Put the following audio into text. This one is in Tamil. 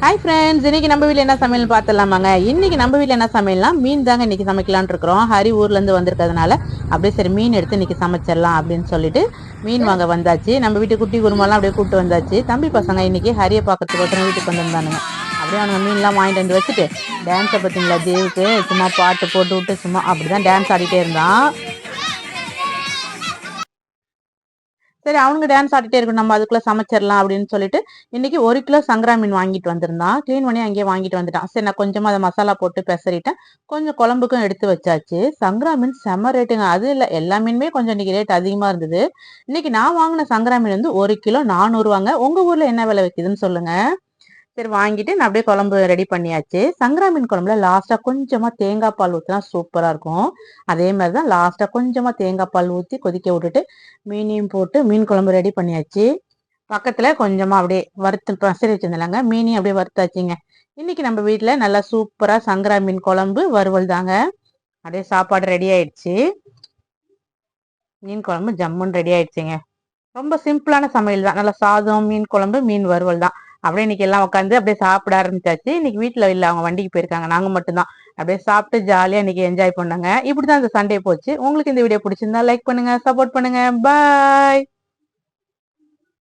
ஹாய் ஃப்ரெண்ட்ஸ், இன்னைக்கு நம்ம வீட்டில் என்ன சமையல் பார்த்துடலாமாங்க. இன்னைக்கு நம்ம வீட்டில் என்ன சமையல்னா மீன் தாங்க இன்னைக்கு சமைக்கலான் இருக்கிறோம். ஹரி ஊர்லேருந்து வந்திருக்கிறதுனால அப்படியே சரி மீன் எடுத்து இன்னைக்கு சமைச்சிடலாம் அப்படின்னு சொல்லிட்டு மீன் வாங்க வந்தாச்சு. நம்ம வீட்டு குட்டி குருமெல்லாம் அப்படியே கூப்பிட்டு வந்தாச்சு. தம்பி பசங்க இன்னைக்கு ஹரியை பார்க்கறதுக்கு வீட்டுக்கு வந்திருந்தானுங்க. அப்படியே அவனுங்க மீன்லாம் வாங்கிட்டு வந்து வச்சுட்டு டான்ஸை பார்த்தீங்களா, தேவுக்கு சும்மா பாட்டு போட்டு விட்டு சும்மா அப்படிதான் டான்ஸ் ஆடிட்டே இருந்தான். சரி அவனுங்க டான்ஸ் ஆடிட்டே இருக்கணும், நம்ம அதுக்குள்ள சமைச்சிடலாம் அப்படின்னு சொல்லிட்டு இன்னைக்கு 1 கிலோ சங்கரா மீன் வாங்கிட்டு வந்திருந்தான். கிளீன் பண்ணி அங்கேயே வாங்கிட்டு வந்துட்டான். சரி நான் கொஞ்சமா அதை மசாலா போட்டு பெசறிட்டேன். கொஞ்சம் குழம்புக்கும் எடுத்து வச்சாச்சு. சங்கரா மீன் செம்ம ரேட்டுங்க. அது இல்லை, எல்லா மீனுமே கொஞ்சம் இன்னைக்கு ரேட் அதிகமா இருந்தது. இன்னைக்கு நான் வாங்கின சங்கரா மீன் வந்து 1 கிலோ 400 ரூபாங்க. உங்க ஊர்ல என்ன விலை வைக்குதுன்னு சொல்லுங்க. சரி வாங்கிட்டு நான் அப்படியே குழம்பு ரெடி பண்ணியாச்சு. சங்கரா மீன் குழம்புல லாஸ்டா கொஞ்சமா தேங்காய் பால் ஊற்றினா சூப்பரா இருக்கும். அதே மாதிரிதான் லாஸ்டா கொஞ்சமா தேங்காய் பால் ஊற்றி கொதிக்க விட்டுட்டு மீனையும் போட்டு மீன் குழம்பு ரெடி பண்ணியாச்சு. பக்கத்துல கொஞ்சமா அப்படியே வறுத்து பசரி வச்சிருந்தாங்க, மீனையும் அப்படியே வறுத்தாச்சுங்க. இன்னைக்கு நம்ம வீட்டுல நல்லா சூப்பரா சங்கரா மீன் குழம்பு வறுவல் தாங்க. அப்படியே சாப்பாடு ரெடி ஆயிடுச்சு. மீன் குழம்பு ஜம்முன்னு ரெடி ஆயிடுச்சுங்க. ரொம்ப சிம்பிளான சமையல் தான். நல்லா சாதம், மீன் குழம்பு, மீன் வறுவல் தான். அப்படியே இன்னைக்கு எல்லாம் உட்காந்து அப்படியே சாப்பிட ஆரம்பிச்சாச்சு. இன்னைக்கு வீட்டுல இல்ல, அவங்க வண்டிக்கு போயிருக்காங்க, நாங்க மட்டும்தான். அப்படியே சாப்பிட்டு ஜாலியா இன்னைக்கு என்ஜாய் பண்ணாங்க. இப்படிதான் இந்த சண்டே போச்சு. உங்களுக்கு இந்த வீடியோ பிடிச்சிருந்தா லைக் பண்ணுங்க, சப்போர்ட் பண்ணுங்க. பாய்.